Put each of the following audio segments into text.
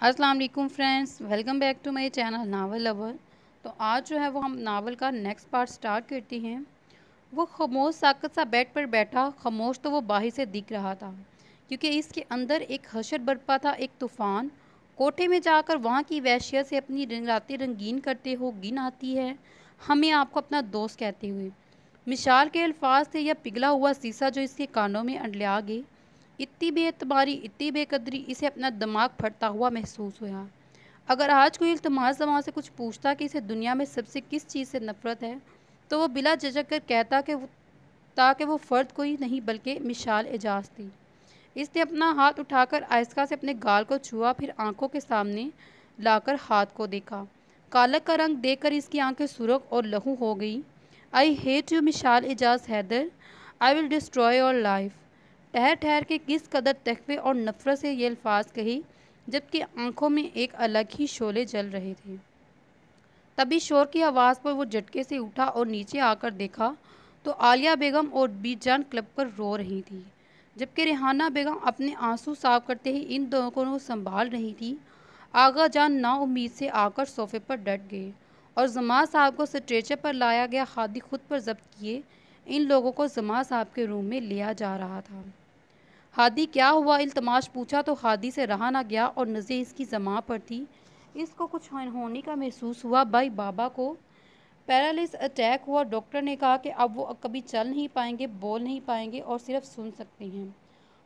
अस्सलाम वालेकुम friends, welcome back to my channel novel lover. तो आज जो है वो हम नावल का नेक्स्ट पार्ट स्टार्ट करते हैं। वो खामोश साकत सा बेड पर बैठा, खामोश तो वो बाहर से दिख रहा था क्योंकि इसके अंदर एक हशर बरपा था, एक तूफ़ान। कोठे में जाकर वहाँ की वहशियत से अपनी रातें रंगीन करते हो गिन आती है हमें आपको अपना दोस्त कहते हुए। मिसाल के अल्फाज थे या पिघला हुआ शीशा जो इसके कानों में अंडलिया गए। इतनी बेतबारी, इतनी बेकदरी, इसे अपना दिमाग फटता हुआ महसूस हुआ। अगर आज कोई इल्तमास जमा से कुछ पूछता कि इसे दुनिया में सबसे किस चीज़ से नफरत है, तो वो बिला झिझक कर कहता कि वो फ़र्द कोई नहीं बल्कि मिसाल एजाज थी। इसने अपना हाथ उठाकर आहिस्ता से अपने गाल को छुआ, फिर आंखों के सामने लाकर हाथ को देखा। कालक का रंग देखकर इसकी आंखें सुर्ख और लहू हो गई। आई hate you Mishal Ejaz Haider, I will destroy your life. ठहर ठहर के किस कदर तकवे और नफरत से ये अल्फाज कही, जबकि आंखों में एक अलग ही शोले जल रहे थे। तभी शोर की आवाज़ पर वो झटके से उठा और नीचे आकर देखा तो आलिया बेगम और बीजान क्लब पर रो रही थी, जबकि रेहाना बेगम अपने आंसू साफ करते ही इन दोनों को संभाल रही थी। आगा जान नाउम्मीद से आकर सोफे पर डट गए और जमा साहब को स्ट्रेचर पर लाया गया। हादी खुद पर जब्त किए इन लोगों को जमा साहब के रूम में लिया जा रहा था। हादी क्या हुआ, इल्तमाश पूछा तो हादी से रहा ना गया और नज़र इसकी जमा पर थी। इसको कुछ होने का महसूस हुआ। भाई बाबा को पैरालिस अटैक हुआ। डॉक्टर ने कहा कि अब वो कभी चल नहीं पाएंगे, बोल नहीं पाएंगे और सिर्फ सुन सकते हैं।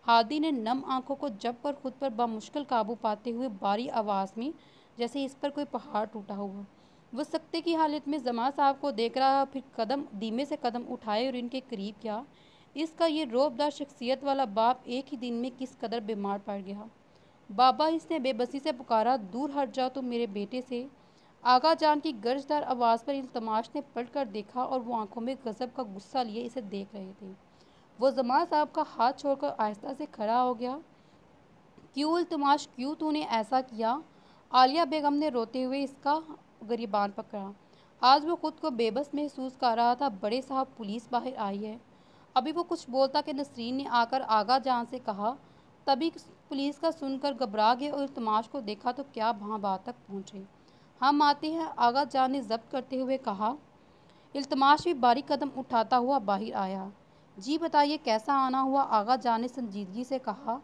हादी ने नम आंखों को जब पर खुद पर बामुश्किल काबू पाते हुए बारी आवाज़ में, जैसे इस पर कोई पहाड़ टूटा हुआ, वो सख्ते की हालत में जमा साहब को देख रहा, फिर कदम धीमे से कदम उठाए और इनके करीब किया। इसका ये रोबदार शख्सियत वाला बाप एक ही दिन में किस कदर बीमार पड़ गया। बाबा, इसने बेबसी से पुकारा, दूर हट जाओ तुम मेरे बेटे से। आगा जान की गर्जदार आवाज़ पर इल्तमाश ने पलट कर देखा और वो आंखों में गजब का गुस्सा लिए इसे देख रहे थे। वो जमा साहब का हाथ छोड़कर आहिस्ता से खड़ा हो गया। क्यों इल्तमाश, क्यों तूने ऐसा किया? आलिया बेगम ने रोते हुए इसका गिरबान पकड़ा। आज वो खुद को बेबस महसूस कर रहा था। बड़े साहब, पुलिस बाहर आई है। अभी वो कुछ बोलता कि नसरीन ने आकर आगा जान से कहा। तभी पुलिस का सुनकर घबरा गए और इल्तमाश को देखा तो क्या वहाँ बात तक पहुँचे। हम आते हैं, आगा जान ने जब्त करते हुए कहा। इल्तमाश भी बारीक कदम उठाता हुआ बाहर आया। जी बताइए, कैसा आना हुआ? आगा जान ने संजीदगी से कहा।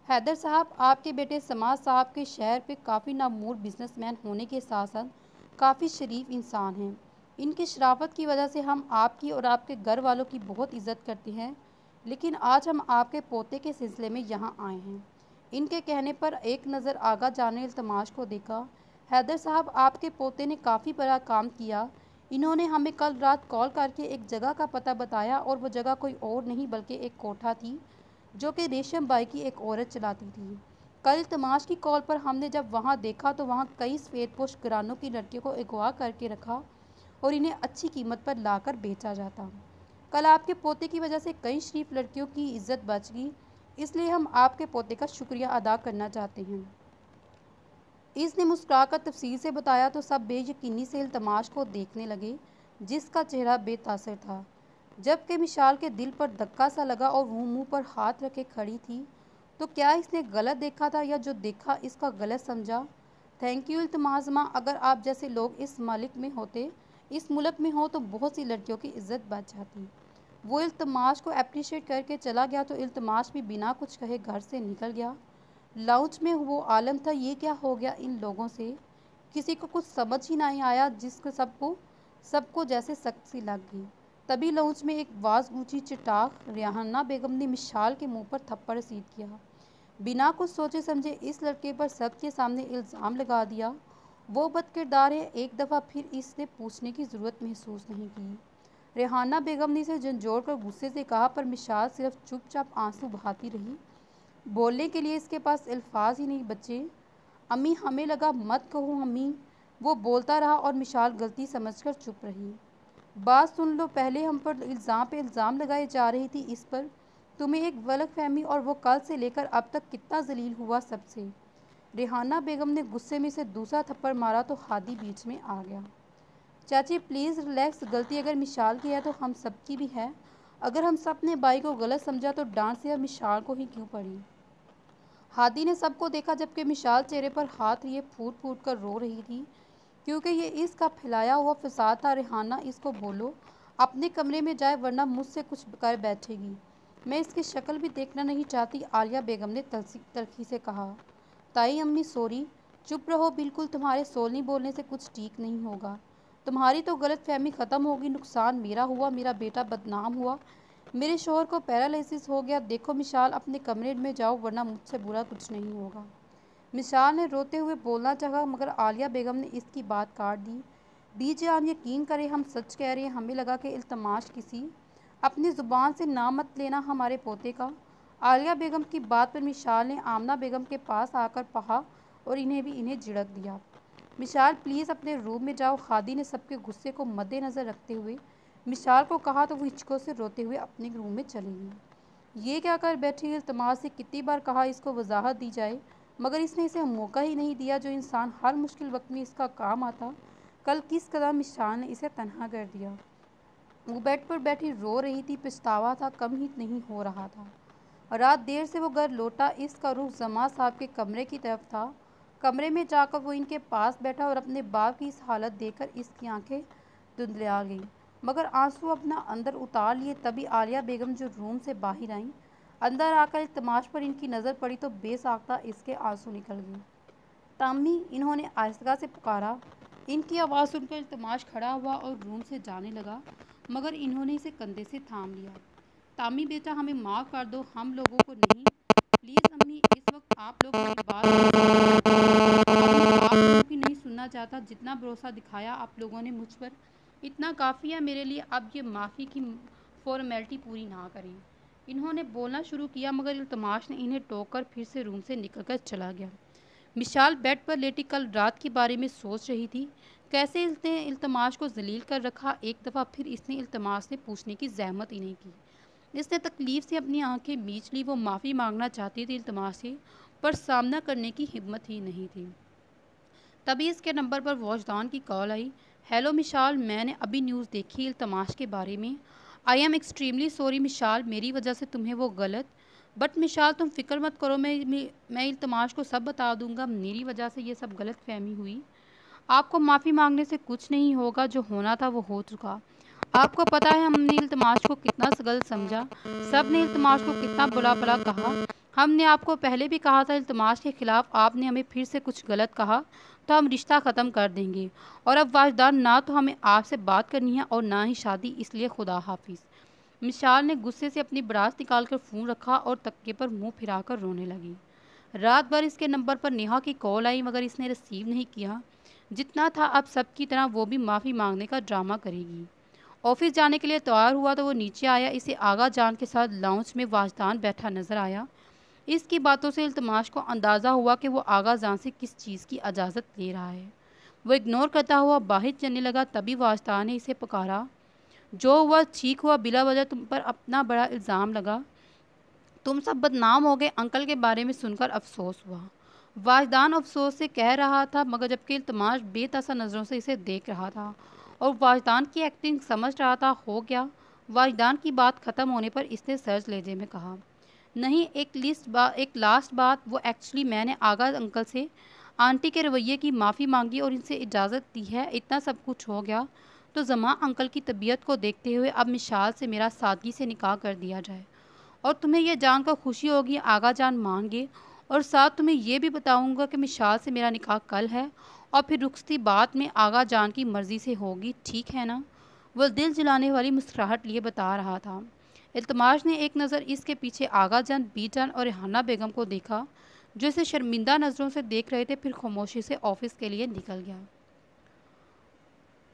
हैदर साहब, आपके बेटे समाज साहब के शहर पे काफ़ी नामूर बिजनेसमैन होने के साथ साथ काफ़ी शरीफ इंसान हैं। इनकी शराफत की वजह से हम आपकी और आपके घर वालों की बहुत इज्जत करते हैं, लेकिन आज हम आपके पोते के सिलसिले में यहाँ आए हैं। इनके कहने पर एक नज़र आगा जाने इल्तमाश को देखा। हैदर साहब, आपके पोते ने काफ़ी बड़ा काम किया। इन्होंने हमें कल रात कॉल करके एक जगह का पता बताया और वो जगह कोई और नहीं बल्कि एक कोठा थी जो कि रेशम बाई की एक औरत चलाती थी। कल तमाश की कॉल पर हमने जब वहाँ देखा तो वहाँ कई सफ़ेदपोश घरानों की लड़कियों को अगवा करके रखा और इन्हें अच्छी कीमत पर लाकर बेचा जाता। कल आपके पोते की वजह से कई शरीफ लड़कियों की इज्जत बच गई, इसलिए हम आपके पोते का शुक्रिया अदा करना चाहते हैं। इसने मुस्कुराकर तफसील से बताया तो सब बेयकीनी से इल्तमाश को देखने लगे, जिसका चेहरा बेतासर था। जबकि मिशाल के दिल पर धक्का सा लगा और वो मुंह पर हाथ रखे खड़ी थी। तो क्या इसने गलत देखा था या जो देखा इसका गलत समझा? थैंक यू इल्तमास माँ, अगर आप जैसे लोग इस मुल्क में हो तो बहुत सी लड़कियों की इज्जत बच जाती। वो इल्तमास को अप्रिशिएट करके चला गया तो इल्तमास भी बिना कुछ कहे घर से निकल गया। लाउंज में वो आलम था, ये क्या हो गया इन लोगों से? किसी को कुछ समझ ही नहीं आया, जिसको सबको जैसे सख्त सी लग गई। तभी लाउंज में एक वाज ऊंची चटाक रेहाना बेगम ने मिशाल के मुंह पर थप्पड़ रसीद किया। बिना कुछ सोचे समझे इस लड़के पर सबके सामने इल्ज़ाम लगा दिया। वो बदकिरदार है, एक दफ़ा फिर इसने पूछने की ज़रूरत महसूस नहीं की। रेहाना बेगम ने इसे झंझोड़ कर गुस्से से कहा, पर मिशाल सिर्फ चुपचाप आंसू बहाती रही। बोलने के लिए इसके पास अल्फाज ही नहीं बचे। अम्मी, हमें लगा, मत कहो अम्मी। वो बोलता रहा और मिशाल गलती समझकर चुप रही। बात सुन लो, पहले हम पर इल्ज़ाम पे इल्ज़ाम लगाए जा रही थी, इस पर तुम्हें एक गलतफहमी, और वो कल से लेकर अब तक कितना जलील हुआ सबसे। रेहाना बेगम ने गुस्से में से दूसरा थप्पड़ मारा तो हादी बीच में आ गया। चाची प्लीज़ रिलैक्स, गलती अगर मिशाल की है तो हम सब की भी है। अगर हम सब ने बाई को गलत समझा तो डांट से अब मिशाल को ही क्यों पड़ी? ہادی نے سب کو دیکھا جبکہ مشال چہرے پر ہاتھ لیے پھوٹ پھوٹ کر رو رہی تھی کیونکہ یہ اس کا پھیلایا ہوا فساد تھا۔ ریحانہ اس کو بولو اپنے کمرے میں جائے ورنہ مجھ سے کچھ کر بیٹھے گی، میں اس کی شکل بھی دیکھنا نہیں چاہتی، عالیہ بیگم نے تلخی سے کہا۔ تائی امی سوری، چپ رہو، بالکل تمہارے سولنی بولنے سے کچھ ٹھیک نہیں ہوگا، تمہاری تو غلط فہمی ختم ہوگی، نقصان میرا ہوا، میرا بیٹا بدنام ہوا، میرے شوہر کو پیرالائسس ہو گیا، دیکھو مشال اپنے کمرے میں جاؤ ورنہ مجھ سے برا کچھ نہیں ہوگا۔ مشال نے روتے ہوئے بولنا چاہا مگر عالیہ بیگم نے اس کی بات کاٹ دی۔ بی جان یقین کریں ہم سچ کہہ رہے ہیں، ہمیں لگا کہ التماش کسی اپنی زبان سے نام مت لینا ہمارے پوتے کا۔ عالیہ بیگم کی بات پر مشال نے آمنہ بیگم کے پاس آ کر کہا اور انہیں جھڑک دیا۔ مشال پلیز اپنے روم میں جاؤ۔ ہادی نے سب کے غصے کو مد نظر رکھتے ہوئے مشال کو کہا تو وہ ہچکوں سے روتے ہوئے اپنے روم میں چلی گئی۔ یہ کیا کر بیٹھی ہے؟ التماش سے کتنی بار کہا اس کو وضاحت دی جائے مگر اس نے اسے موقع ہی نہیں دیا، جو انسان ہر مشکل وقت میں اس کا کام آتا، کل کس قدر مشال نے اسے تنہا کر دیا۔ وہ بیڈ پر بیٹھی رو رہی تھی، پچھتاوا تھا کم ہی نہیں ہو رہا تھا۔ رات دیر سے وہ گھر لوٹا، اس کا رخ زماں صاحب کے کمرے کی طرف تھا۔ کمرے میں جا کر وہ ان کے پاس بیٹھا اور اپنے باپ کی اس حالت دیکھ کر اس کی آنکھیں دھندلا گئیں مگر آنسو اپنا اندر اتار لیے۔ تبھی عالیہ بیگم جو روم سے باہر آئیں، اندر آ کر التماش پر ان کی نظر پڑی تو بے ساختہ اس کے آنسو نکل گئے۔ تامی، انہوں نے آہستہ سے پکارا۔ ان کی آواز سن کر التماش کھڑا ہوا اور روم سے جانے لگا مگر انہوں نے اسے کندھے سے تھام لیا۔ تامی بیٹا ہمیں معاف کر دو، ہم لوگوں کو نہیں، پلیز امی، اس وقت آپ لوگ میری بات اپنے آپ لوگوں کی نہیں سننا چاہتا، جتنا بھروسہ دکھایا آپ لوگوں نے مجھ پر اتنا کافی ہے میرے لیے، اب یہ معافی کی فارمیلٹی پوری نہ کریں۔ انہوں نے بولنا شروع کیا مگر التماش نے انہیں ٹوک کر پھر سے روم سے نکل کر چلا گیا۔ مشال بیڈ پر لیٹی کل رات کے بارے میں سوچ رہی تھی، کیسے اس نے التماش کو ذلیل کر رکھا۔ ایک دفعہ پھر اس نے التماش سے پوچھنے کی زحمت ہی نہیں کی۔ اس نے تکلیف سے اپنی آنکھیں میچ لی، وہ معافی مانگنا چاہتی تھی التماش سے پر سامنا کرنے کی ہمت ہی نہیں تھی۔ تبھی اس کے نمبر پر واچ ڈان کی کال آئی۔ ہیلو مشال، میں نے ابھی نیوز دیکھی التماش کے بارے میں۔ I am extremely sorry Mishal, میری وجہ سے تمہیں وہ غلط، بٹ مشال تم فکر مت کرو، میں التماش کو سب بتا دوں گا، میری وجہ سے یہ سب غلط فہمی ہوئی، آپ کو معافی مانگنے سے کچھ نہیں ہوگا، جو ہونا تھا وہ ہو چکا۔ آپ کو پتہ ہے ہم نے التماش کو کتنا غلط سمجھا، سب نے التماش کو کتنا بلا بلا کہا، ہم نے آپ کو پہلے بھی کہا تھا التماش کے خلاف آپ نے ہمیں پھر سے کچھ غلط کہا تو ہم رشتہ ختم کر دیں گے، اور اب واجدان نہ تو ہمیں آپ سے بات کرنی ہے اور نہ ہی شادی، اس لیے خدا حافظ۔ مشال نے غصے سے اپنی براس نکال کر فون رکھا اور تکیے پر منہ پھرا کر رونے لگی۔ رات بھر اس کے نمبر پر نیہا کی کال آئی مگر اس نے ریسیو نہیں کیا۔ جتنا تھا اب سب کی طرح وہ بھی معافی مانگنے کا ڈرامہ کرے گی۔ آفس جانے کے لیے تیار ہوا تو وہ نیچے آیا، اسے آغا جان کے ساتھ لاؤنج میں واجدان بیٹھا نظر آیا۔ اس کی باتوں سے التماش کو اندازہ ہوا کہ وہ آغا جان سے کس چیز کی اجازت لے رہا ہے۔ وہ اگنور کرتا ہوا باہر چلنے لگا، تبھی واجدان نے اسے پکارا۔ جو ہوا ٹھیک ہوا، بلا وجہ تم پر اپنا بڑا الزام لگا، تم سب بدنام ہو گئے، انکل کے بارے میں سن کر افسوس ہوا۔ واجدان افسوس سے کہہ رہا تھا مگر جبکہ التماش بے تسا نظروں سے اسے دیکھ رہا تھا اور واجدان کی ایکٹنگ سمجھ رہا تھا۔ ہو گیا؟ واجدان کی بات ختم ہونے پر اس نے سرج لہجے میں کہا۔ نہیں، ایک لاسٹ بات، وہ ایکچولی میں نے آغا انکل سے آنٹی کے رویے کی معافی مانگی اور ان سے اجازت دی ہے، اتنا سب کچھ ہو گیا تو زماں انکل کی طبیعت کو دیکھتے ہوئے اب مشال سے میرا سادگی سے نکاح کر دیا جائے، اور تمہیں یہ جان کر خوشی ہوگی آغا جان مان گے، اور ساتھ تمہیں یہ بھی بتاؤں گا کہ مشال سے میرا نکاح کل ہے اور پھر رخصتی بعد میں آغا جان کی مرضی سے ہوگی، ٹھیک ہے نا؟ وہ دل جلانے والی مسکراہٹ لیے بتا رہا تھا۔ التماش نے ایک نظر اس کے پیچھے آغا جان، بی جان اور ریحانہ بیگم کو دیکھا جو اسے شرمندہ نظروں سے دیکھ رہے تھے، پھر خاموشی سے آفس کے لیے نکل گیا۔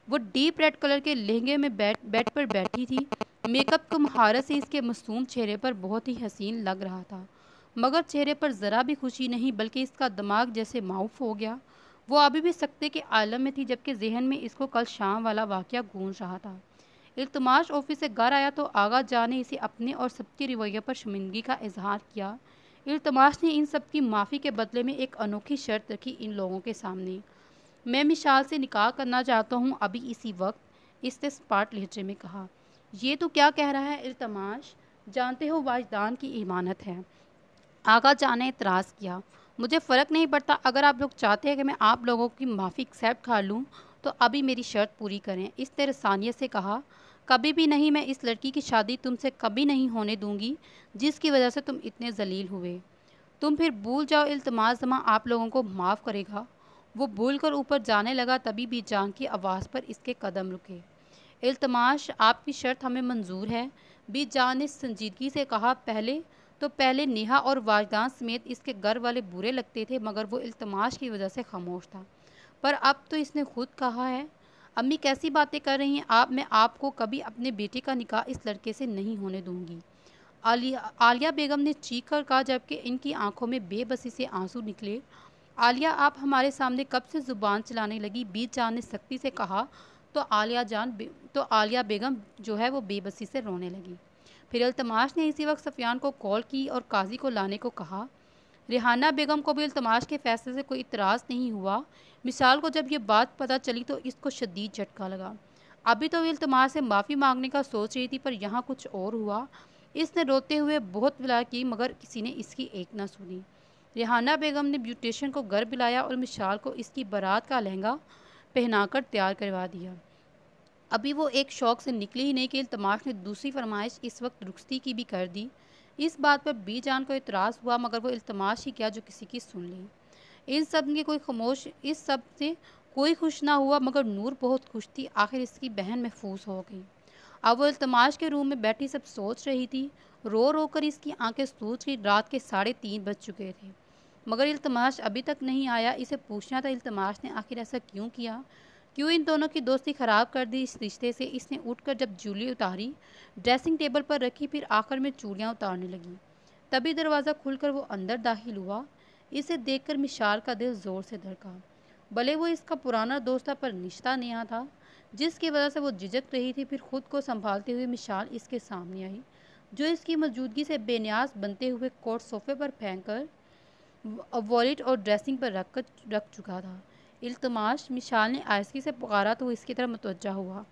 وہ ڈیپ ریڈ کلر کے لہنگے میں بیڈ پر بیٹھی تھی، میک اپ کی مہارت سے اس کے معصوم چہرے پر بہت ہی حسین لگ رہا تھا مگر چہرے پر ذرا بھی خوشی نہیں بلکہ اس کا دماغ جیسے معاف ہو گیا۔ وہ ابھی بھی سکتے کے عالم میں تھی جبکہ ذہن میں اس کو کل شام والا واقعہ گونج رہا تھا۔ التماش آفس سے گھر آیا تو آغا جان نے اسے اپنے اور سب کے رویے پر شرمندگی کا اظہار کیا۔ التماش نے ان سب کی معافی کے بدلے میں ایک انوکھی شرط رکھی ان لوگوں کے سامنے۔ میں مشال سے نکاح کرنا چاہتا ہوں ابھی اسی وقت، اس نے سپاٹ لہجے میں کہا۔ یہ تو کیا کہہ رہا ہے التماش، جانتے ہو واجدان کی امانت ہے، आगा जान ने एतराज़ किया। मुझे फ़र्क नहीं पड़ता, अगर आप लोग चाहते हैं कि मैं आप लोगों की माफ़ी एक्सेप्ट कर लूँ तो अभी मेरी शर्त पूरी करें। इसने रसानियत से कहा, कभी भी नहीं, मैं इस लड़की की शादी तुमसे कभी नहीं होने दूंगी जिसकी वजह से तुम इतने जलील हुए। तुम फिर भूल जाओ, इल्तमास जमा आप लोगों को माफ़ करेगा। वो भूल कर ऊपर जाने लगा, तभी बीजान की आवाज़ पर इसके कदम रुके। इल्तमास, आपकी शर्त हमें मंजूर है, बीजान ने संजीदगी से कहा। पहले नेहा और वाजदान समेत इसके घर वाले बुरे लगते थे, मगर वो इल्तमास की वजह से खामोश था। पर अब तो इसने खुद कहा है। अम्मी कैसी बातें कर रही हैं आप? मैं आपको कभी अपने बेटे का निकाह इस लड़के से नहीं होने दूंगी। आलिया बेगम ने चीख कर कहा, जबकि इनकी आंखों में बेबसी से आंसू निकले। आलिया, आप हमारे सामने कब से ज़ुबान चलाने लगी? बीच जान ने सख्ती से कहा। तो आलिया बेगम जो है वो बेबसी से रोने लगी। फिर इल्तमास ने इसी वक्त सफियान को कॉल की और काजी को लाने को कहा। रिहाना बेगम को भी इल्तमास के फैसले से कोई इतराज़ नहीं हुआ। मिसाल को जब ये बात पता चली तो इसको शदीद झटका लगा। अभी तो वो इल्तमास से माफ़ी मांगने का सोच रही थी, पर यहाँ कुछ और हुआ। इसने रोते हुए बहुत विला की, मगर किसी ने इसकी एक ना सुनी। रिहाना बेगम ने ब्यूटिशियन को घर बुलाया और मिसाल को इसकी बारात का लहंगा पहनाकर तैयार करवा दिया। अभी वो एक शौक से निकली ही नहीं कि इल्तमास ने दूसरी फरमाइश इस वक्त रुखसती की भी कर दी। इस बात पर बी जान को इतराज़ हुआ, मगर वो इल्तमास ही क्या जो किसी की सुन ली। इस सब से कोई खुश ना हुआ, मगर नूर बहुत खुश थी। आखिर इसकी बहन महफूज हो गई। अब वो इल्तमास के रूम में बैठी सब सोच रही थी। रो रो कर इसकी आंखें सूज गई। रात के 3:30 बज चुके थे, मगर इल्तमास अभी तक नहीं आया। इसे पूछना था इल्तमास ने आखिर ऐसा क्यों किया, क्यों इन दोनों की दोस्ती ख़राब कर दी इस रिश्ते से। इसने उठकर जब ज्वेलरी उतारी, ड्रेसिंग टेबल पर रखी, फिर आखिर में चूड़ियाँ उतारने लगी। तभी दरवाज़ा खुलकर वो अंदर दाखिल हुआ। इसे देखकर मिशाल का दिल ज़ोर से धड़का। भले वो इसका पुराना दोस्त था, पर रिश्ता नया था जिसकी वजह से वो झिझक रही थी। फिर खुद को संभालते हुए मिशाल इसके सामने आई, जो इसकी मौजूदगी से बेनियाज बनते हुए कोट सोफे पर फेंक कर वॉलेट और ड्रेसिंग पर रख चुका था। इल्तमास, मिशाल ने आहिस्ती से पुकारा तो वो इसकी तरफ मुतवज्जा हुआ।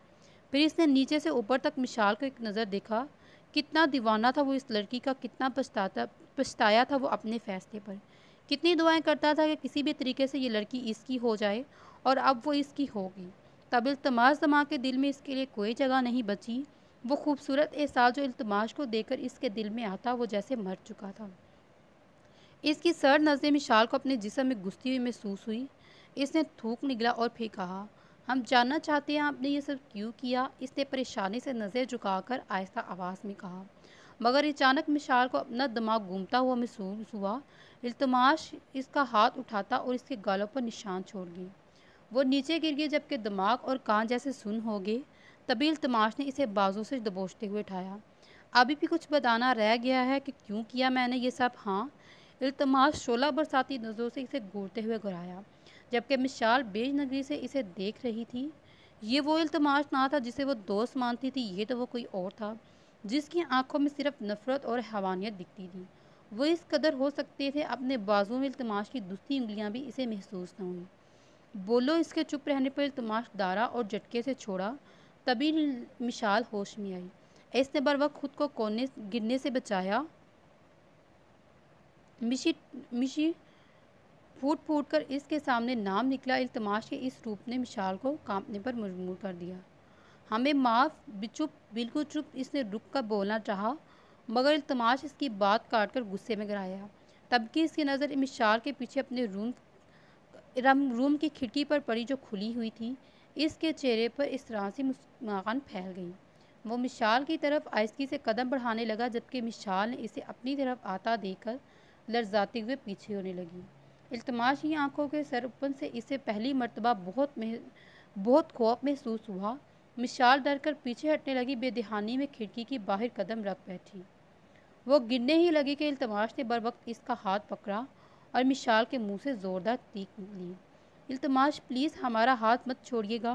फिर इसने नीचे से ऊपर तक मिशाल को एक नज़र देखा। कितना दीवाना था वो इस लड़की का, कितना पछताया था वो अपने फैसले पर। कितनी दुआएं करता था कि किसी भी तरीके से ये लड़की इसकी हो जाए, और अब वो इसकी होगी। तब इल्तमास जमा के दिल में इसके लिए कोई जगह नहीं बची। वो खूबसूरत एहसास जो इल्तमास को देखकर इसके दिल में आता, वो जैसे मर चुका था। इसकी सर्द नज़रें मिशाल को अपने जिस्म में घुसती हुई महसूस हुई। इसने थूक निगला और फिर कहा, हम जानना चाहते हैं आपने ये सब क्यों किया। इसने परेशानी से नज़र झुकाकर आहिस्ता आवाज़ में कहा, मगर अचानक मिशाल को अपना दिमाग घूमता हुआ महसूस हुआ। इल्तमास इसका हाथ उठाता और इसके गालों पर निशान छोड़ गई। वो नीचे गिर गई, जबकि दिमाग और कान जैसे सुन हो गए। तभी इल्तमास ने इसे बाजू से दबोचते हुए उठाया। अभी भी कुछ बताना रह गया है कि क्यों किया मैंने ये सब? हाँ। इल्तमास शोला बरसाती नज़रों से इसे घूरते हुए घुराया, जबकि मिशाल बेज नगरी से इसे देख रही थी। ये वो इल्तमास ना था जिसे वो दोस्त मानती थी, ये तो वो कोई और था जिसकी आंखों में सिर्फ नफरत और हैवानियत दिखती थी। वो इस कदर हो सकते थे अपने बाजुओं में इल्तमास की दुखती उंगलियां भी इसे महसूस न हुई। बोलो। इसके चुप रहने पर इल्तमास डारा और झटके से छोड़ा। तभी मिशाल होश में आई। इसने बर वक्त खुद को कोने गिरने से बचाया। मिशी मिशी फूट फूट कर इसके सामने नाम निकला। इल्तमास के इस रूप ने मिशाल को कांपने पर मजबूर कर दिया। हमें माफ़। चुप, बिल्कुल चुप। इसने रुक कर बोलना चाहा, मगर इल्तमास इसकी बात काट कर गुस्से में गिराया। तब की इसकी नज़र मिशाल के पीछे अपने रूम की खिड़की पर पड़ी, जो खुली हुई थी। इसके चेहरे पर इस तरह से मुस्कान फैल गई। वो मिशाल की तरफ आहिस्ती से कदम बढ़ाने लगा, जबकि मिशाल ने इसे अपनी तरफ आता देखकर लर्जाते हुए पीछे होने लगी। इल्तमास की आंखों के सरपन से इसे पहली मर्तबा बहुत खौफ महसूस हुआ। मिशाल डर कर पीछे हटने लगी। बेदहानी में खिड़की की बाहर कदम रख बैठी। वो गिरने ही लगी कि इल्तमास ने बर वक्त इसका हाथ पकड़ा और मिशाल के मुंह से ज़ोरदार चीख ली। इल्तमास, प्लीज़ हमारा हाथ मत छोड़िएगा।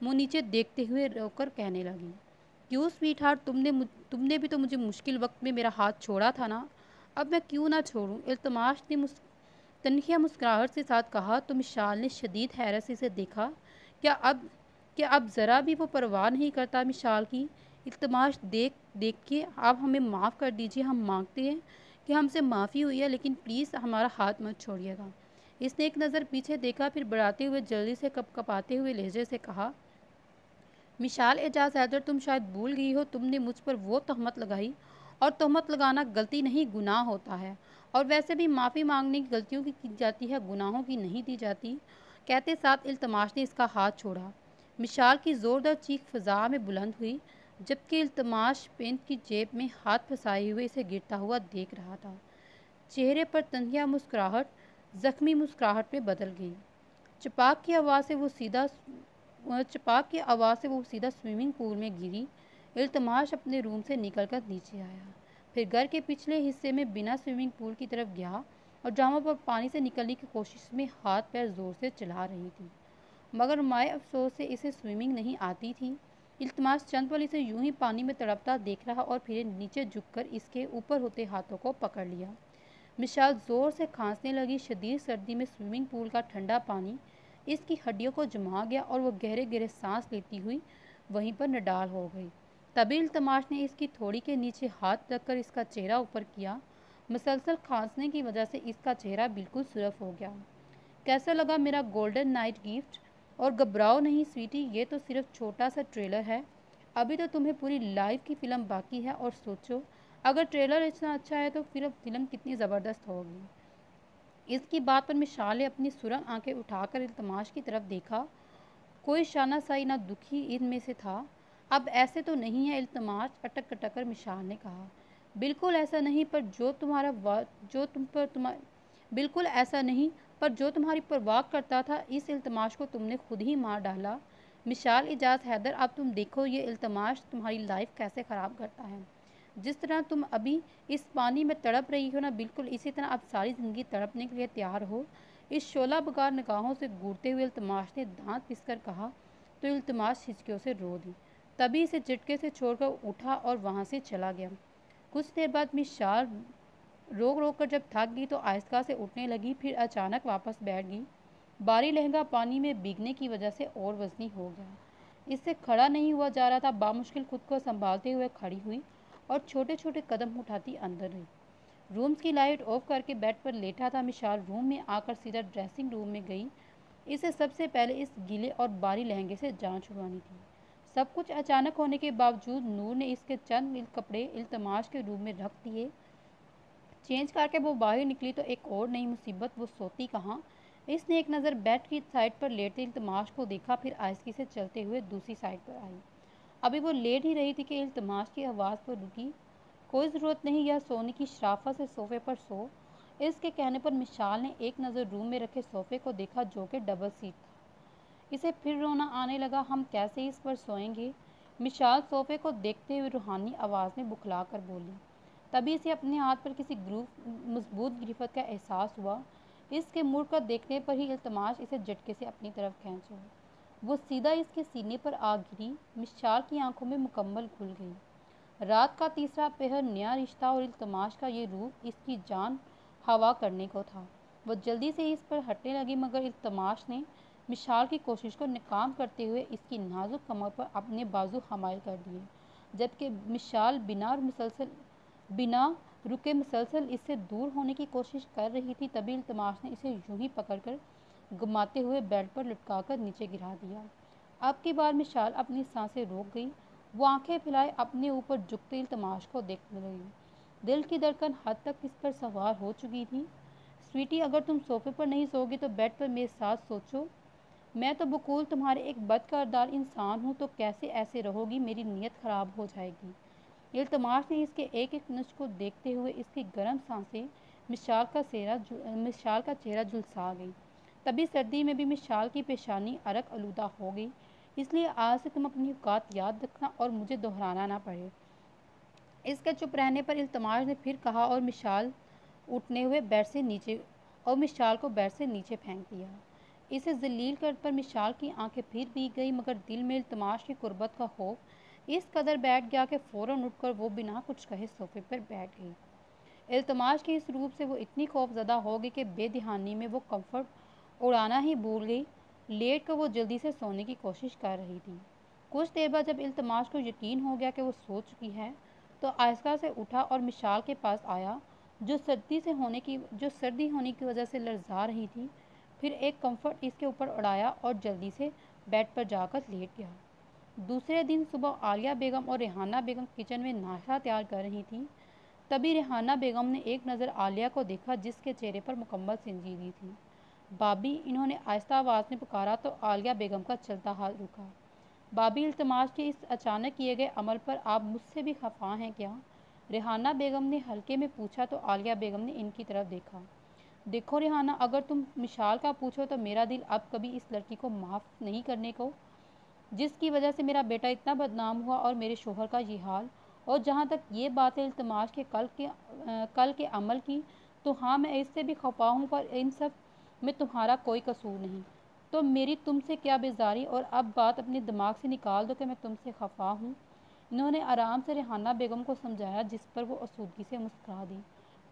मुँह नीचे देखते हुए रोकर कहने लगी, क्यों स्वीट हार्ट, तुमने भी तो मुझे मुश्किल वक्त में मेरा हाथ छोड़ा था ना, अब मैं क्यों ना छोड़ूं? इल्तमास ने तनखिया मुस्कुराहट के साथ कहा। तो मिशाल ने शदीद हैरत से इसे देखा। क्या अब ज़रा भी वो परवाह नहीं करता मिशाल की? इल्तमास, देख के आप हमें माफ़ कर दीजिए। हम मांगते हैं کہ ہم سے معافی ہوئی ہے لیکن پلیز ہمارا ہاتھ مت چھوڑیے گا۔ اس نے ایک نظر پیچھے دیکھا، پھر بڑھاتے ہوئے جلدی سے کپ کپاتے ہوئے لہجے سے کہا، مشال اعجاز حیدر، تم شاید بھول گئی ہو تم نے مجھ پر وہ تہمت لگائی، اور تہمت لگانا غلطی نہیں گناہ ہوتا ہے، اور ویسے بھی معافی مانگنے کی غلطیوں کی جاتی ہے، گناہوں کی نہیں دی جاتی۔ کہتے ساتھ التماش نے اس کا ہاتھ چھوڑا۔ مشال کی زوردار چیخ فضا میں بلند ہوئی، جبکہ التماش پینٹ کی جیب میں ہاتھ پھنسائے ہوئے اسے گرتا ہوا دیکھ رہا تھا۔ چہرے پر تنہیا مسکراہٹ زخمی مسکراہٹ میں بدل گئی۔ چپاک کی آواز سے وہ سیدھا سوئمنگ پول میں گری۔ التماش اپنے روم سے نکل کر نیچے آیا، پھر گھر کے پچھلے حصے میں بنا سوئمنگ پول کی طرف گیا اور جاموں پر پانی سے نکلنے کی کوشش میں ہاتھ پیر زور سے چلا رہی تھی، مگر مائع افسوس سے اسے سوئمنگ نہیں آتی تھی۔ التماش چند پل اسے یوں ہی پانی میں تڑپتا دیکھ رہا اور پھر نیچے جھک کر اس کے اوپر ہوتے ہاتھوں کو پکڑ لیا۔ مشال زور سے کھانسنے لگی۔ شدید سردی میں سوئمنگ پول کا ٹھنڈا پانی اس کی ہڈیوں کو جما گیا اور وہ گہرے گہرے سانس لیتی ہوئی وہیں پر نڈال ہو گئی۔ تبھی التماش نے اس کی تھوڑی کے نیچے ہاتھ رکھ کر اس کا چہرہ اوپر کیا۔ مسلسل کھانسنے کی وجہ سے اس کا چہرہ بالکل سرخ ہو گیا۔ کیسا لگا میرا گولڈن نائٹ گفٹ؟ اور گھبراؤ نہیں سویٹی، یہ تو صرف چھوٹا سا ٹریلر ہے، ابھی تو تمہیں پوری لائف کی فلم باقی ہے، اور سوچو اگر ٹریلر اتنا اچھا ہے تو پھر فلم کتنی زبردست ہوگی۔ اس کی بات پر مشال نے اپنی سرخ آنکھیں اٹھا کر التماش کی طرف دیکھا۔ کوئی شانہ سائی نہ دکھی ان میں سے تھا۔ اب ایسے تو نہیں ہے التماش، اٹک اٹک کر مشال نے کہا۔ بالکل ایسا نہیں، پر جو تمہاری پرواہ کرتا تھا، اس التماش کو تم نے خود ہی مار ڈالا۔ مشال اعجاز حیدر، اب تم دیکھو یہ التماش تمہاری لائف کیسے خراب کرتا ہے۔ جس طرح تم ابھی اس پانی میں تڑپ رہی ہو نا، بالکل اسی طرح اب ساری زندگی تڑپنے کے لیے تیار ہو۔ اس شعلہ بگار نگاہوں سے گھورتے ہوئے التماش نے دانت پس کر کہا تو التماش ہچکیوں سے رو دی، تبھی اسے جھٹکے سے چھوڑ کر اٹھا اور وہاں سے چلا گیا۔ کچھ دیر بعد مشال روک روک کر جب تھک گئی تو آہستہ سے اٹھنے لگی، پھر اچانک واپس بیٹھ گئی۔ بھاری لہنگا پانی میں بھیگنے کی وجہ سے اور وزنی ہو گیا، اس سے کھڑا نہیں ہوا جا رہا تھا۔ بامشکل خود کو سنبھالتے ہوئے کھڑی ہوئی اور چھوٹے چھوٹے قدم اٹھاتی اندر گئی۔ رومز کی لائٹ آف کر کے بیڈ پر لیٹا تھا مشال روم میں آ کر سیدھا ڈریسنگ روم میں گئی۔ اسے سب سے پہلے اس گیلے اور بھاری لہنگے سے جان چھڑوانی تھی۔ سب کچھ اچانک ہونے کے باوجود نور نے اس کے چند کپڑے التماش کے روم میں رکھ دیے۔ چینج کر کے وہ باہر نکلی تو ایک اور نئی مصیبت، وہ سوتی کہاں؟ اس نے ایک نظر بیڈ کی سائڈ پر لیٹے التماش کو دیکھا، پھر آہستگی سے چلتے ہوئے دوسری سائڈ پر آئی۔ ابھی وہ لیٹ ہی رہی تھی کہ التماش کی آواز پر رکی۔ کوئی ضرورت نہیں، یا سونے کی شرافت سے صوفے پر سو۔ اس کے کہنے پر مشال نے ایک نظر روم میں رکھے صوفے کو دیکھا جو کہ ڈبل سیٹ تھا۔ اسے پھر رونا آنے لگا، ہم کیسے اس پر سوئیں گے؟ مشال صوفے کو دیکھتے ہوئے روحانی آواز میں بکھلا کر بولی۔ تبھی اسے اپنے ہاتھ پر کسی مضبوط گرفت کا احساس ہوا۔ اس کے مڑ کر دیکھنے پر ہی التماش اسے جھٹکے سے اپنی طرف کھینچا۔ وہ سیدھا اس کے سینے پر آ گری۔ مشال کی آنکھوں میں مکمل کھل گئی۔ رات کا تیسرا پہر، نیا رشتہ، اور التماش کا یہ روپ اس کی جان ہوا کرنے کو تھا۔ وہ جلدی سے اس پر ہٹنے لگی، مگر التماش نے مشال کی کوشش کو ناکام کرتے ہوئے اس کی نازک کمر پر اپنے بازو حمایل کر دیے، جبکہ مشال بنا رکے مسلسل اس سے دور ہونے کی کوشش کر رہی تھی۔ تبھی التماش نے اسے یوں ہی پکڑ کر گھماتے ہوئے بیڈ پر لٹکا کر نیچے گرا دیا۔ اب کی بار مشال اپنی سانسیں روک گئی۔ وہ آنکھیں پھیلائے اپنے اوپر جھکتے التماش کو دیکھنے لگی۔ دل کی دھڑکن حد تک اس پر سوار ہو چکی تھی۔ سویٹی، اگر تم صوفے پر نہیں سو گی تو بیڈ پر میرے ساتھ سوچو۔ میں تو بقول تمہارے ایک بد کردار انسان ہوں، تو کیسے ایسے رہو گی؟ میری نیت خراب ہو جائے گی۔ التماش نے اس کے ایک ایک نچ کو دیکھتے ہوئے اس کی گرم سانسیں مشال کا چہرہ جھلسا گئی۔ تبھی سردی میں بھی مشال کی پیشانی عرق آلودہ ہو گئی۔ اس لیے آج سے تم اپنی اوقات یاد رکھنا اور مجھے دہرانا نہ پڑے۔ اس کے چپ رہنے پر التماش نے پھر کہا اور مشال کو بیڈ سے نیچے پھینک دیا۔ اسے ذلیل کر پر مشال کی آنکھیں پھر بھیگ گئی، مگر دل میں التماش کی قربت کا خوف اس قدر بیٹھ گیا کہ فوراً اٹھ کر وہ بنا کچھ کہے صوفے پر بیٹھ گئی۔ التماش کے اس روپ سے وہ اتنی خوف زدہ ہو گئی کہ بے دہانی میں وہ کمفرٹ اڑانا ہی بھول گئی۔ لیٹ کر وہ جلدی سے سونے کی کوشش کر رہی تھی۔ کچھ دیر بعد جب التماش کو یقین ہو گیا کہ وہ سو چکی ہے تو آہستہ سے اٹھا اور مشال کے پاس آیا जो सर्दी होने की वजह से लरजा रही थी। फिर एक कंफर्ट इसके ऊपर उड़ाया और जल्दी से बेड पर जाकर लेट गया। दूसरे दिन सुबह आलिया बेगम और रेहाना बेगम किचन में नाश्ता तैयार कर रही थी। तभी रेहाना बेगम ने एक नज़र आलिया को देखा, जिसके चेहरे पर मुकम्मल संजीदगी थी। भाभी, इन्होंने आहिस्ता आवाज़ में पुकारा तो आलिया बेगम का चलता हाथ रुका। भाभी, इल्तमास के इस अचानक किए गए अमल पर आप मुझसे भी खफा हैं क्या? रेहाना बेगम ने हल्के में पूछा तो आलिया बेगम ने इनकी तरफ देखा। देखो रेहाना, अगर तुम मिशाल का पूछो तो मेरा दिल अब कभी इस लड़की को माफ़ नहीं करने को, जिसकी वजह से मेरा बेटा इतना बदनाम हुआ और मेरे शोहर का ये हाल। और जहाँ तक ये बात है इल्तमास के कल के अमल की, तो हाँ मैं इससे भी खफा हूँ, पर इन सब में तुम्हारा कोई कसूर नहीं। तो मेरी तुमसे क्या बेजारी, और अब बात अपने दिमाग से निकाल दो कि मैं तुमसे खफा हूँ। इन्होंने आराम से रेहाना बेगम को समझाया, जिस पर वो आसूदगी से मुस्कुरा दी।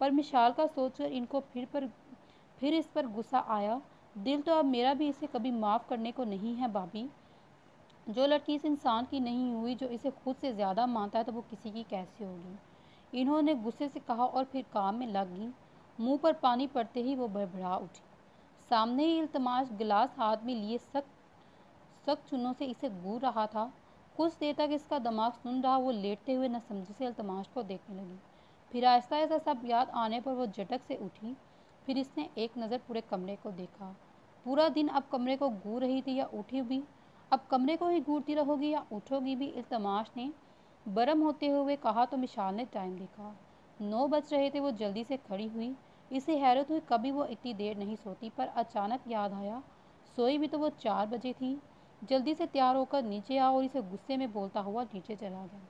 पर मिशाल का सोचकर इनको फिर इस पर गुस्सा आया। दिल तो अब मेरा भी इसे कभी माफ़ करने को नहीं है भाभी। जो लड़की इस इंसान की नहीं हुई, जो इसे खुद से ज़्यादा मानता है, तो वो किसी की कैसी होगी? इन्होंने गुस्से से कहा और फिर काम में लग गई। मुंह पर पानी पड़ते ही वो बड़बड़ा उठी। सामने ही इल्तमास गिलास हाथ में लिए सख्त सख्त चुनों से इसे घूर रहा था। कुछ देर तक इसका दिमाग सुन रहा। वो लेटते हुए न समझी से इल्तमास को देखने लगी। फिर आहिस्ता आहिस्ता सब याद आने पर वो झटक से उठी। फिर इसने एक नज़र पूरे कमरे को देखा। पूरा दिन अब कमरे को घूर रही थी या उठी भी? अब कमरे को ही घूरती रहोगी या उठोगी भी? इल्तमास ने बरम होते हुए कहा तो मिशाल ने टाइम देखा। 9 बज रहे थे। वो जल्दी से खड़ी हुई। इसे हैरत हुई, कभी वो इतनी देर नहीं सोती। पर अचानक याद आया, सोई भी तो वो 4 बजे थी। जल्दी से तैयार होकर नीचे आओ, और इसे गुस्से में बोलता हुआ नीचे चला गया।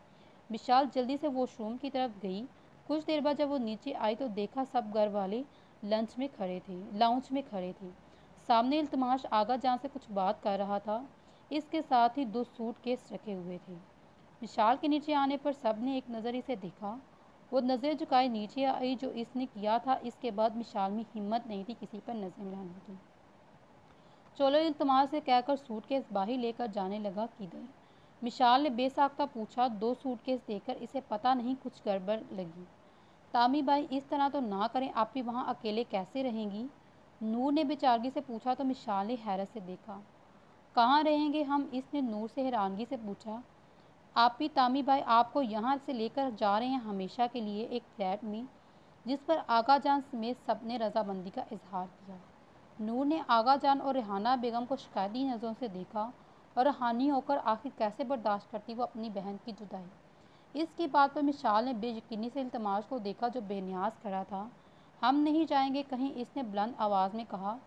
विशाल जल्दी से वॉशरूम की तरफ गई। कुछ देर बाद जब वो नीचे आई तो देखा सब घर वाले लाउंज में खड़े थे। सामने इल्तमास आगा जान से कुछ बात कर रहा था। इसके साथ ही 2 सूटकेस रखे हुए थे। विशाल के नीचे आने पर सब ने एक नज़र इसे देखा। वो नज़र झुकाए नीचे आई। जो इसने किया था, इसके बाद विशाल में हिम्मत नहीं थी किसी पर नज़र मिलाने की। चलो, इल्तमास से कहकर सूटकेस बाहर लेकर जाने लगा। किधर? मिशाल ने बेसाख्ता पूछा। 2 सूटकेस देकर इसे पता नहीं कुछ गड़बड़ लगी। तामी भाई, इस तरह तो ना करें, आप भी वहाँ अकेले कैसे रहेंगी? नूर ने बेचारगी से पूछा तो मिशाल ने हैरत से देखा। कहाँ रहेंगे हम? इसने नूर से हैरानगी से पूछा। आप ही तामी भाई आपको यहाँ से लेकर जा रहे हैं हमेशा के लिए, एक फ्लैट में। जिस पर आगा जान समेत सबने रजामंदी का इजहार किया। नूर ने आगा जान और रेहाना बेगम को शिकायती नज़रों से देखा और हानि होकर आखिर कैसे बर्दाश्त करती वो अपनी बहन की जुदाई। इसकी बात पर मिशाल ने बेयकीनी से इल्तमास को देखा, जो बेनियाज खड़ा था। हम नहीं जाएंगे कहीं, इसने बुलंद आवाज़ में कहा।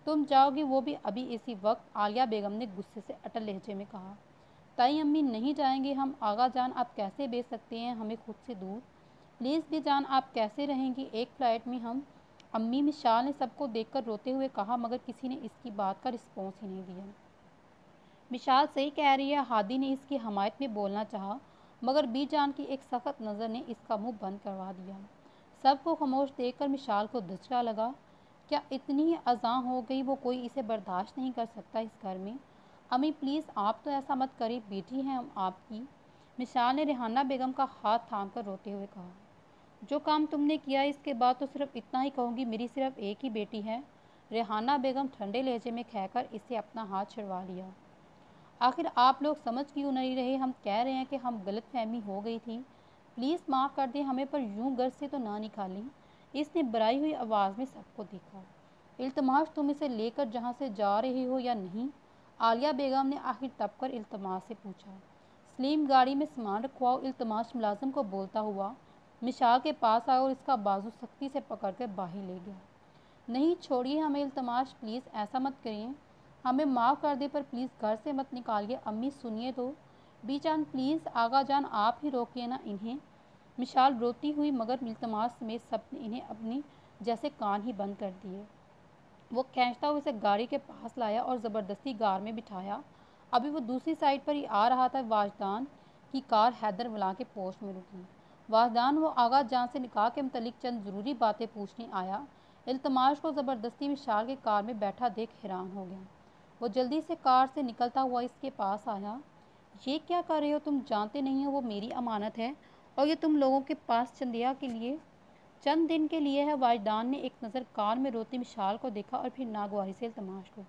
तुम जाओगी, वो भी अभी इसी वक्त? आलिया बेगम ने गुस्से से अटल लहजे में कहा। ताई अम्मी, नहीं जाएंगे हम। आगा जान, आप कैसे भेज सकते हैं हमें खुद से दूर? प्लीज़ भी जान, आप कैसे रहेंगी एक फ्लैट में हम? अम्मी, मिशाल ने सबको देखकर रोते हुए कहा, मगर किसी ने इसकी बात का रिस्पॉन्स ही नहीं दिया। मिशाल सही कह रही है। हादी ने इसकी हमायत में बोलना चाहा, मगर बी जान की एक सख्त नज़र ने इसका मुंह बंद करवा दिया। सबको खामोश देखकर मिशाल को धचका लगा। क्या इतनी ही अज़ां हो गई? वो कोई इसे बर्दाश्त नहीं कर सकता इस घर में? अम्मी प्लीज़, आप तो ऐसा मत करिए, बेटी हैं हम आपकी। मिशाल ने रेहाना बेगम का हाथ थाम कर रोते हुए कहा। जो काम तुमने किया, इसके बाद तो सिर्फ इतना ही कहूँगी, मेरी सिर्फ एक ही बेटी है। रेहाना बेगम ठंडे लहजे में कहकर इसे अपना हाथ छुड़वा लिया। आखिर आप लोग समझ क्यों नहीं रहे? हम कह रहे हैं कि हम गलत फहमी हो गई थी, प्लीज़ माफ़ कर दें हमें, पर यूं घर से तो ना निकालें। इसने बराई हुई आवाज़ में सबको देखा। इल्तमास, तुम इसे लेकर जहाँ से जा रही हो या नहीं? आलिया बेगम ने आखिर तब कर इल्तमास से पूछा। सलीम, गाड़ी में सामान रखवाओ। इल्तमास मुलाजिम को बोलता हुआ मिशाल के पास आया और इसका बाजू सख्ती से पकड़कर बाहर ले गया। नहीं, छोड़िए हमें इल्तमास, प्लीज़ ऐसा मत करिए, हमें माफ़ कर दे, पर प्लीज़ घर से मत निकालिए। अम्मी सुनिए तो। बी जान प्लीज़, आगा जान आप ही रोकिए ना इन्हें। मिशाल रोती हुई, मगर इल्तमास समेत सब ने इन्हें अपने जैसे कान ही बंद कर दिए। वो खींचता हुआ उसे गाड़ी के पास लाया और ज़बरदस्ती कार में बिठाया। अभी वो दूसरी साइड पर ही आ रहा था, वाजदान की कार हैदर वला के पोस्ट में रुकी। वाजदान वो आगा जान से निकाह के मुतल्लिक चंद ज़रूरी बातें पूछने आया। इल्तमास को ज़बरदस्ती मिशाल के कार में बैठा देख हैरान हो गया। वो जल्दी से कार से निकलता हुआ इसके पास आया। ये क्या कर रहे हो? तुम जानते नहीं हो वो मेरी अमानत है, और ये तुम लोगों के पास चंदिया के लिए चंद दिन के लिए है। वाजदान ने एक नज़र कार में रोती मिशाल को देखा और फिर नागवाही से इल्तमाश को।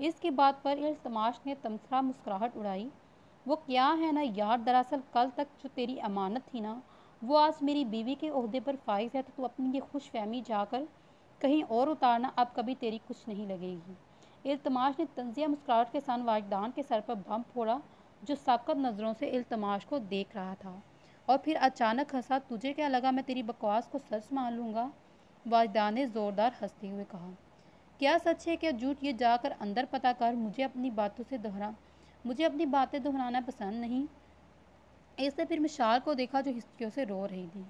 इसकी बात पर इल्तमाश ने तमतरा मुस्कुराहट उड़ाई। वो क्या है ना यार, दरअसल कल तक जो तेरी अमानत थी ना, वो आज मेरी बीवी के ओहदे पर फाइज है, तो तू अपनी ये खुश फहमी जाकर कहीं और उतारना, अब कभी तेरी कुछ नहीं लगेगी। इल्तमाश ने तंजिया मुस्कुराहट के साथ वाजदान के सर पर बम फोड़ा, जो साकत नज़रों से इल्तमाश को देख रहा था, और फिर अचानक हंसा। तुझे क्या लगा मैं तेरी बकवास को सच मान लूँगा? वाजदान ने ज़ोरदार हंसते हुए कहा। क्या सच है क्या झूठ, ये जाकर अंदर पता कर। मुझे अपनी बातें दोहराना पसंद नहीं। इसने फिर मिशाल को देखा जो हिचकियों से रो रही थी।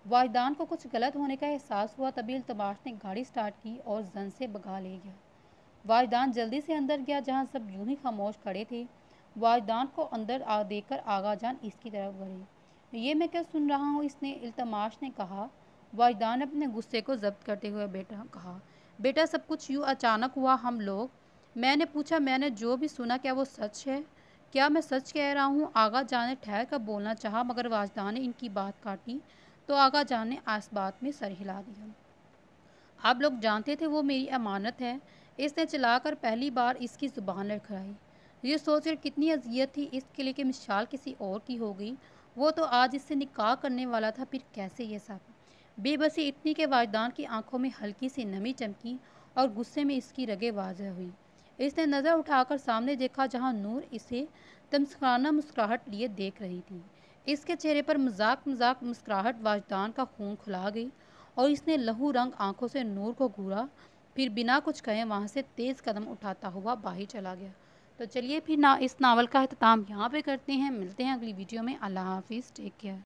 वाजदान को कुछ गलत होने का एहसास हुआ। तभी इल्तमाश ने गाड़ी स्टार्ट की और जन से भगा ले गया। वाजदान जल्दी से अंदर गया, जहाँ सब यूं ही खामोश खड़े थे। वाजदान को अंदर देखकर आगा जान इसकी तरफ बढ़े। ये मैं क्या सुन रहा हूँ, इसने इल्तमाश ने कहा। वाजदान ने अपने गुस्से को जब्त करते हुए बेटा सब कुछ यूँ अचानक हुआ। मैंने पूछा, मैंने जो भी सुना क्या वो सच है? क्या मैं सच कह रहा हूँ? आगा जान ने ठहर कर बोलना चाहा, मगर वाजदान ने इनकी बात काटी तो आगा जान ने इस बात में सर हिला दिया। आप लोग जानते थे वो मेरी अमानत है। इसने चलाकर पहली बार इसकी ज़ुबान लड़खड़ाई। ये सोचकर कितनी अजियत थी इसके लिए कि मिसाल किसी और की हो गई। वो तो आज इससे निकाह करने वाला था, फिर कैसे ये सब? बेबसी इतनी के वाजदान की आंखों में हल्की सी नमी चमकी और गुस्से में इसकी रगे वाज़ह हुई। इसने नज़र उठाकर सामने देखा, जहाँ नूर इसे तमस्काना मुस्कुराहट लिए देख रही थी। इसके चेहरे पर मजाक मजाक मुस्कुराहट वाजदान का खून खुला गई और इसने लहू रंग आंखों से नूर को घूरा, फिर बिना कुछ कहे वहाँ से तेज़ कदम उठाता हुआ बाहर चला गया। तो चलिए फिर इस नावल का अख्ताम यहाँ पे करते हैं। मिलते हैं अगली वीडियो में। अल्लाह हाफिज़, टेक केयर।